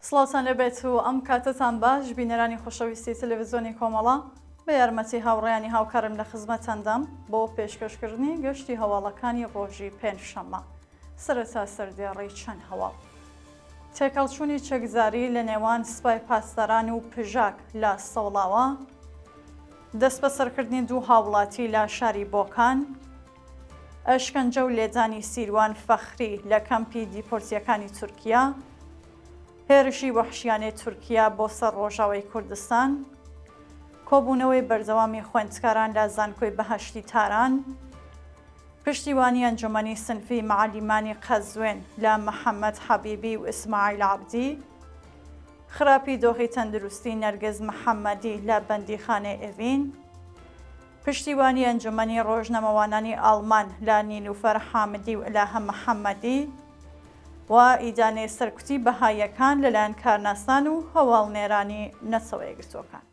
سڵاتان لەبێت و ئەم کاتتان باش بینەرانی خۆشەویستی تەلەڤیزیۆنی کۆمەڵە بە یارمەتی هاوڕێیانی هاوکارم لە خزمەتاندام بۆ پێشکەشکردنی گەشتی هەواڵەکانی ڕۆژی پێنجشەممە سەرەتا سەردێڕی چەند هەواڵ. تێکەڵچوونی چەکزاری لە نێوان سوپای پاسداران و پژاک لە سەوڵاوە، دەست بە سەرکردنی دوو هاوڵاتی لە شاری بۆکان، ئەشکەنجە و لێدانی سیروان فەخری لە کەمپی دیپۆرتیەکانی تورکیا، هێرشی وەحشیانەی تورکیا بۆ سەر ڕۆژاوای کوردستان، کۆبوونەوەی بەردەوامی خوێندکاران لە زانکۆی بەهەشتی تاران، پشتیوانی ئەنجومەنی سنفی معەلیمانی قەزوێن لە محەممەد حەبیبی و ئیسماعیل عەبدی، خراپی دۆخی تەندروستی نەرگز محەممەدی لە بەندیخانەی ئێڤین، پشتیوانی ئەنجومەنی ڕۆژنەمەوانانی ئاڵمان لە نیلوفەر حامدی و ئەلاهە محەممەدی و ئیدانەی سەرکوتی بەهاییەکان لەلایەن کارناسان و هەواڵنێرانی نەسەوە یەکگرتووەکان.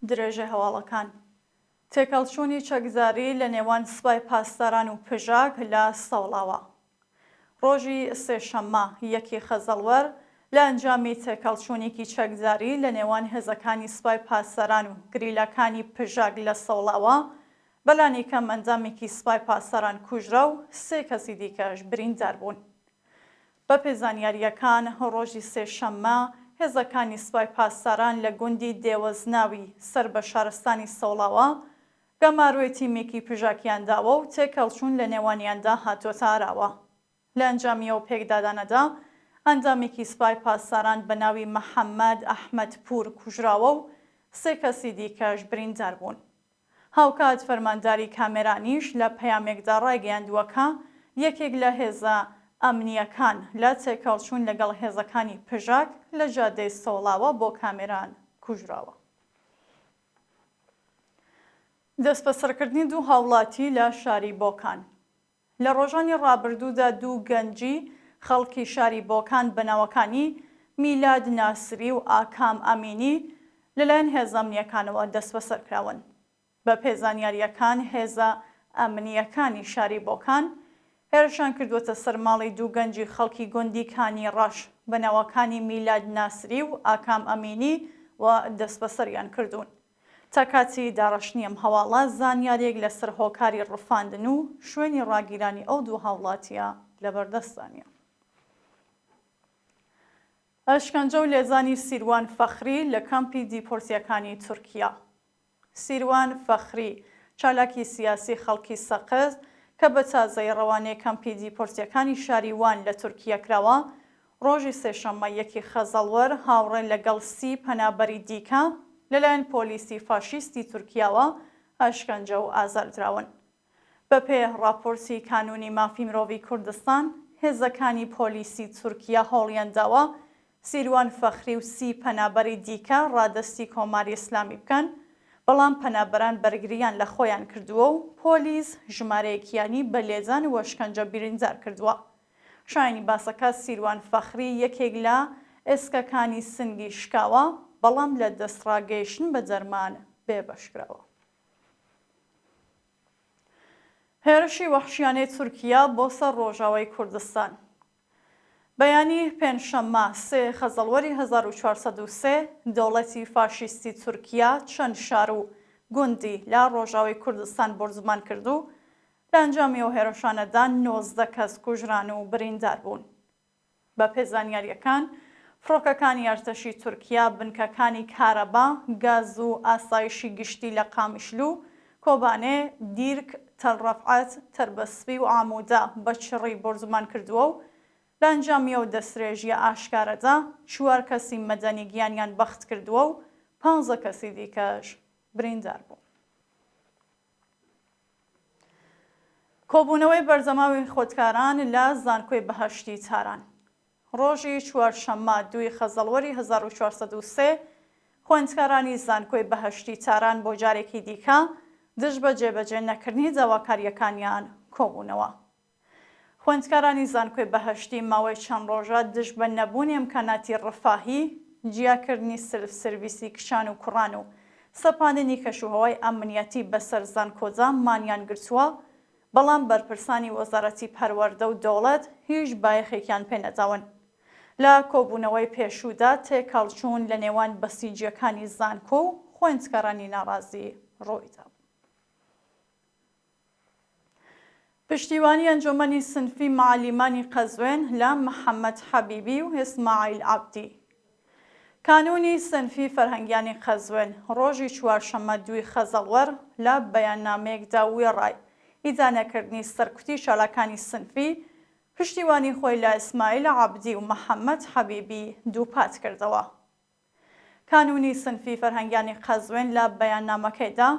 درێژە هەواڵەکان. تێکەڵچوونی چەکزاری لە نێوان سوپای پاسداران و پژاک لە سەوڵاوە. ڕۆژی سێشەممە 1 خەزەڵوەر لە ئەنجامی تێکەڵچوونێکی چەکزاری لە نێوان هێزەکانی سوپای پاسداران و گریلەکانی پژاک لە سەوڵاوە بەلانی کەم ئەندامێکی سوپای پاسداران کوژرا و 3 کەسی دیکەش بریندار بوون. بە پێزانیاریەکان ڕۆژی سێشەممە هێزەکانی سوپای پاسداران لە گوندی دێوەزناوی سەر بە شارستانی سەوڵاوە گەماروی تیمێکی پژاکیان داوە و تێکەڵچوون لە نێوانیاندا هاتۆتە ئاراوە. لە ئەنجامیەوە پێکدادانەدا ئەندامێکی سوپای پاسداران بە ناوی محەممەد ئەحمەد پور کوژراوە و 3 کەسی دیکەش بریندار بوون. هاوکات فەرمانداری کامێرانیش لە پەیامێکدا ڕایگەیاندووە یەکێک لە هێزە ئەمنیەکان لە تێکەڵچوون لەگەڵ هێزەکانی پژاک لە جادەی سەوڵاوە بۆ کامێران کوژراوە. دەست بە سەرکردنی دوو هاوڵاتی لە شاری بۆکان. لە ڕۆژانی ڕابردوودا دوو گەنجی خەڵکی شاری بۆکان بەناوەکانی میلاد ناسری و ئاکام ئەمینی لەلایەن هێزە ئەمنیەکانەوە دەست بەسەر کراون. بە پێزانیاریەکان هێزە ئەمنیەکانی شاری بۆکان هێرشان کردووەتە سەر ماڵی دوو گەنجی خەڵکی گوندیکانی ڕەش بەناوەکانی میلاد ناسری و ئاکام ئەمینی و دەست بەسەریان کردوون. تا کاتی داڕەشنی ئەم هەواڵە زانیارێک لەسەر هۆکاری ڕفاندن و شوێنی ڕاگیرانی ئەو دوو هاوڵاتیە لەبەردەستانیە. ئەشکەنجە و لێزانی سیروان فەخری لە کەمپی دیپۆرتیەکانی تورکیا. سیروان فەخری چالاکی سیاسی خەڵکی سەقز کە بە تازەی ڕەوانەی کەمپی دیپۆرتیەکانی شاری وان لە تورکیا کراوە، ڕۆژی سێشەممە 1 خەزەڵوەر هاوڕێ لەگەڵ 30 پەنابەری دیکە لەلایەن پۆلیسی فاشیستی تورکیاوە ئەشکەنجە و ئازاردراون. بەپێ راپۆرتی کانونی مافی مرۆڤی کوردستان، هێزەکانی پۆلیسی تورکیا هەوڵیان داوە سیروان فەخری و 30 پەنابەری دیکە ڕادەستی کۆماری ئیسلامی بکەن، بەڵام پەنابەران بەرگریان لە خۆیان کردووە و پۆلیس ژمارەیەکیانی بە لێزان و ئەشکەنجە بریندار کردووە. شایانی باسەکە سیروان فەخری یەکێک لە ئێسکەکانی سنگی شکاوە، بەڵام لە دەستڕاگەیشتن بە جەرمان بێبەشکراوە. هێرشی وەحشیانەی تورکیا بۆ سەر ڕۆژاوای کوردستان. بەیانی پێنجشەممە 3 خەزەڵوەری 1403 دەوڵەتی فاشیستی تورکیا چەند شار و گوندی لە ڕۆژاوای کوردستان بۆرزمان کردو، لە ئەنجامیەوە هێرشانەدا 19 کەس کوژران و بریندار بوون. بە پێزانیاریەکان فڕۆکەکانی ئەرتەشی تورکیا بنکەکانی کارەبا، گاز و ئاسایشی گشتی لە قامیشلو، کۆبانێ، دیرک، تەلڕەفعەت، تەربەسپی و ئاموودە بە چڕی بۆرزمان کردووە و لە ئەنجامیەوە دەسترێژیە ئاشکارەدا 4 کەسی مەدەنی گیانیان بەخت کردووە و 15 کەسی دیکەش بریندار بوو. کۆبوونەوەی بەردەماوی خۆتکاران لە زانکۆی بەهەشتی تاران. ڕۆژی چوارشەممە 2 خەزەڵوەری 1403 خوێندکارانی زانکۆی بەهەشتی تاران بۆ جارێکی دیکە دژ بە جێبەجێ نەکردنی داواکاریەکانیان کۆبوونەوە. خوێندکارانی زانکۆی بەهەشتی ماوەی چەند ڕۆژە دژ بە نەبوونی ئیمکاناتی ڕفاهی، جیاکردنی سرڤیسی کشان و کوڕان و سەپاندنی کەشوهەوای ئەمنیەتی بەسەر زانکۆجا مانیان گرتووە، بەڵام بەرپرسانی وەزارەتی پەروەردە و دەوڵەت هیچ بایەخێکیان پێ نەداون. لە کۆبوونەوەی پێشوودا تێکەڵچوون لە نێوان بەسیجیەکانی زانکۆ و خوێندکارانی ناڕازی ڕۆیدا. پشتیوانی ئەنجومەنی سنفی معالیمانی قەزوێن لە محەممەد حەبیبی و ئیسماعیل عەبدی. کانونی سنفی فەرهەنگیانی قەزوێن ڕۆژی چوارشەممە 2 خەزەڵوەر لە بەیاننامەیەکدا وێڕای ئیدانەکردنی سەرکوتی شاڵەکانی سنفی پشتیوانی خۆی لە ئیسماعیل عەبدی و محەممەد حەبیبی دووپات کردەوە. کانونی سنفی فەرهەنگیانی قەزوێن لە بەیاننامەکەیدا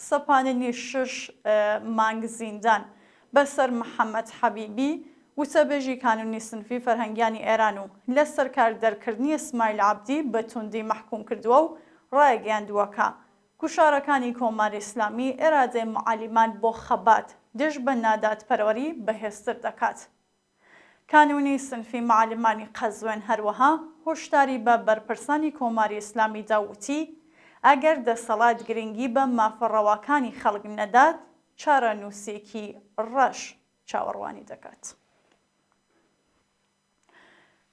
سەپاندنی 6 مانگ زیندان بەسەر محەممەد حەبیبی وتەبێژی کانونی سنفی فەرهەنگیانی ئێران و لەسەر کاردەرکردنی ئیسماعیل عەبدی بە توندی مەحکوم کردووە و ڕایگەیاندووەکە گوشارەکانی کۆماری ئیسلامی ئێرادەی معالیمان بۆ خەبات دژ بە نادادپەروەری بەهێزتر دەکات. کانونی سنفی معالیمانی قەزوێن هەروەها هۆشداری بە بەرپرسانی کۆماری ئیسلامی داوتی ئەگەر دەسەڵات گرنگی بە مافەڕەواکانی خەڵک نەدات چارەنووسێکی ڕەش چاوەڕوانی دەکات.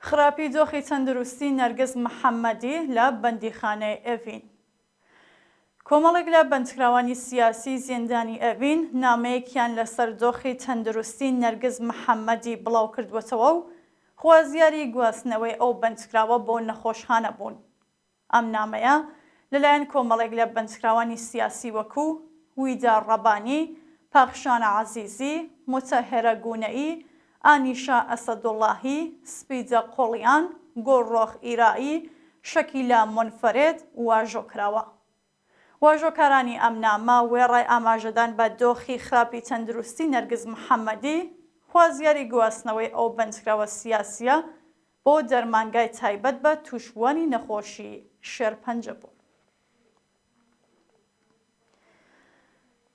خراپی دۆخی تەندروستی نەرگز محەممەدی لە بەندیخانەی ئەڤین. کۆمەڵێک لە بەندکراوانی سیاسی زیندانی ئەڤین نامەیەکیان لەسەر دۆخی تەندروستی نەرگز محەممەدی بڵاو کردوەتەوە و خوازیاری گواستنەوەی ئەو بەندکراوە بۆ نەخۆشخانە بوون. ئەم نامەیە لەلایەن کۆمەڵێک لە بەندکراوانی سیاسی وەکوو ویدا ڕەبانی، پاخشانە عەزیزی، متەهێرە گونەئی، ئانیشا ئەسەدوڵڵاهی، سپیدە قۆڵیان، گۆڕۆخ ئیرایی، شەکیلا مۆنفەرێد واژۆکراوە. واژۆکارانی ئەم نامە وێڕای ئاماژەدان بە دۆخی خراپی تەندروستی نەرگز محەممەدی خوازیاری گواستنەوەی ئەو بەندکراوە سیاسیە بۆ دەرمانگای تایبەت بە تووشبووانی نەخۆشی شێرپەنجە بوو.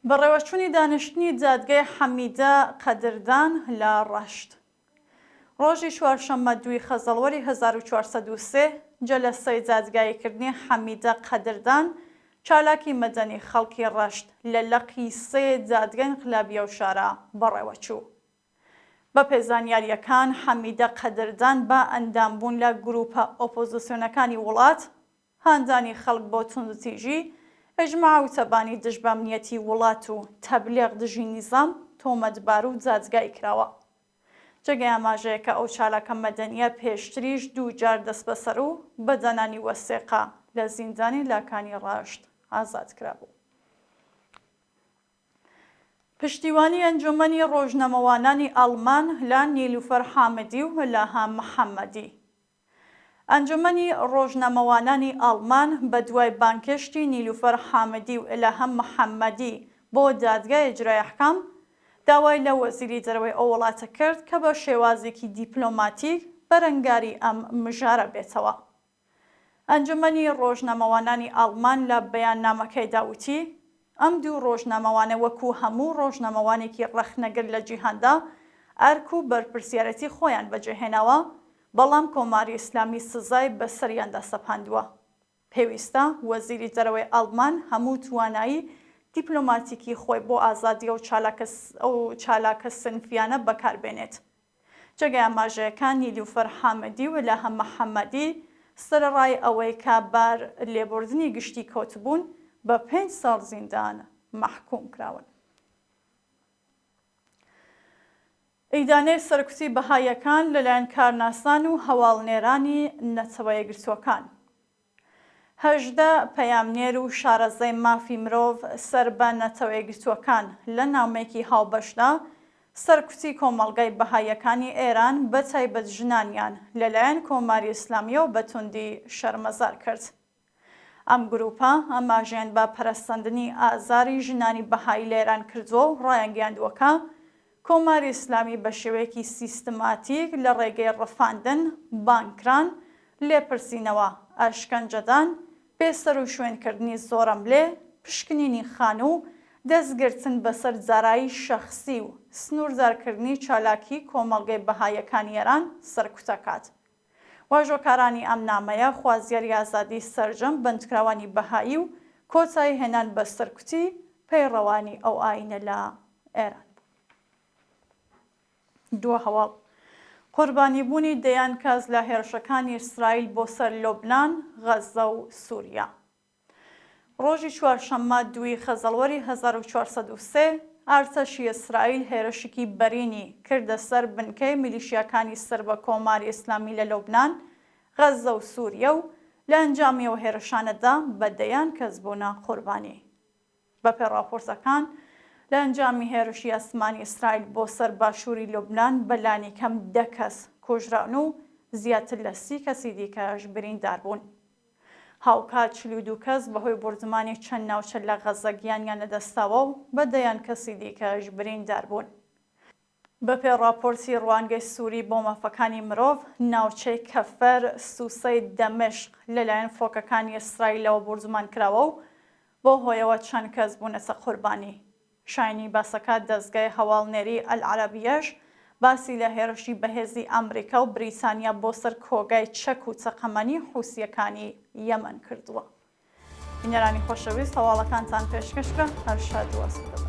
بەڕێوەچوونی دانیشتنی دادگای حەمیدە قەدردان لە ڕەشت. ڕۆژی چوارشەممە 2 خەزەڵوەری 1403 جەلەسەی دادگاییکردنی حەمیدە قەدردان چالاکی مەدەنی خەڵکی ڕەشت لە لەقی 3 دادگای ئینقلابیە و شارە بەڕێوەچوو. بە پێزانیاریەکان حەمیدە قەدردان بە ئەندامبوون لە گروپە ئۆپۆزیسیۆنەکانی وڵات، هاندانی خەڵک بۆ توندوتیژی، ئەژماع و تەبانی دژ بە ئەمنیەتی وڵات و تەبلیغ دژی نیزام تۆمەتبار و جاجگای کراوە. جێگەی ئاماژەیەکە ئەو چالاکە مەدەنیە پێشتریش 2 جار دەست بەسەر و بەدەنانی وەسێقە لە زیندانی لاکانی ڕەشت ئازاد کرابوو. پشتیوانی ئەنجومەنی ڕۆژنەمەوانانی ئەڵمان لە نیلوفەر حامدی و ئیلهام محەممەدی. ئەنجومەنی ڕۆژنەمەوانانی ئەڵمان بە دوای بانکێشتی نیلوفەر حامدی و ئیلهام محەممەدی بۆ دادگای ئیجرای ئەحکام داوای لە وەزیری دەرەوەی ئەو وڵاتە کرد کە بە شێوازێکی دیپلۆماتیک بەرەنگاری ئەم مژارە بێتەوە. ئەنجومەنی ڕۆژنەمەوانانی ئەڵمان لە بەیاننامەکەیدا وتی ئەم دوو ڕۆژنامەوانە وەکو هەموو ڕۆژنامەوانێکی ڕەخنەگر لە جیهاندا ئەرک و بەرپرسیارەتی خۆیان بەجێهێناوە، بەڵام کۆماری ئیسلامی سزای بەسەریاندا سەپاندووە. پێویستە وەزیری دەرەوەی ئەڵمان هەموو توانایی دیپلۆماتیکی خۆی بۆ ئازادی ئەو چالاکە سنفیانە بەکاربێنێت. جێگای ئاماژەیەکان نیلوفەر حامدی و ئیلهام محەممەدی سەرەڕای ئەوەی کابار لێبوردنی گشتی کۆتبوون بە 5 ساڵ زیندان مەحکوم کراون. ئیدانەی سەرکوتی بەهایەکان لەلایەن کارناسان و هەواڵنێرانی نەتەوە یەکگرتووەکان. 18 پەیامنێر و شارەزای مافی مرۆڤ سەر بە نەتەوە یەکگرتووەکان لە نامەیەکی هاوبەشدا سەرکوتی کۆمەڵگای بەهایەکانی ئێران بە تایبەت ژنانیان لەلایەن کۆماری ئیسلامیەوە بە توندی شەرمەزار کرد. ئەم گروپە ئاماژیان بە پەرەستاندنی ئازاری ژنانی بەهایی لە ئێران کردووە و ڕایانگەیاندووەکە کۆماری ئیسلامی بە شێوەیەکی سیستماتیک لە ڕێگەی ڕەفاندن، بانکران، لێپرسینەوە، ئاشکەنجەدان، بێسەر و شوێنکردنی زۆرەملێ، پشکنینی خانە و دەستگرتن بەسەر جارایی شەخسی و سنووردارکردنی چالاکی کۆمەڵگەی بەهایەکانی ئێران سەرکوتەکات. واژۆکارانی ئەم نامەیە خوازیاری ئازادی سەرجەم بەندکراوانی بەهایی و کۆچایی هێنان بە سەرکوتی پەیڕەوانی ئەو ئاینە لە ئێران. دووە هەواڵ قوربانیبوونی دەیان کەس لە هێرشەکانی ئیسرائیل بۆ سەر لۆبنان، غەزە و سووریا. ڕۆژی چوارشەممە 2 خەزەڵوەری 1403 ئارتەشی ئیسرائیل هێرشێکی بەرینی کردە سەر بنکەی میلیشیاکانی سەر بە کۆماری ئیسلامی لە لۆبنان، غەزە و سووریا و لە ئەنجامیەوە هێرشانەدا بەدەیان کەس بوونە قوربانی. بەپێی راپۆرتەکان لە ئەنجامی هێرشی ئەسمانی ئیسرائیل بۆ سەر باشووری لۆبنان بەلانی کەم 10 کەس کوژران و زیاتر لە 30 کەسی دیکەش بریندار بوون. هاوکات 42 کەس بەهۆی بردمانی چەند ناوچە لە غەزە گیانیان لەدەستاوە و بەدەیان کەسی دیکەش بریندار بوون. بەپێی راپۆرتی ڕوانگەی سووری بۆ مافەکانی مرۆڤ، ناوچەی کەفەر سووسەی دەمشق لەلایەن فڕۆکەکانی ئیسرائیلەوە بردمان کراوە و بۆ هۆیەوە چەند کەس بوونەتە قوربانی. شاینی باسەکە دەستگای هەواڵنێری ئەلعەرەبیەش باسی لە هێرشی بەهێزی ئەمریکا و بریتانیا بۆ سەر کۆگای چەک و چەقەمەنی حوسیەکانی یەمەن کردووە. بینەرانی خۆشەویست، هەواڵەکانتان پێشکەشکە هەر شاد و ئەسوودەبن.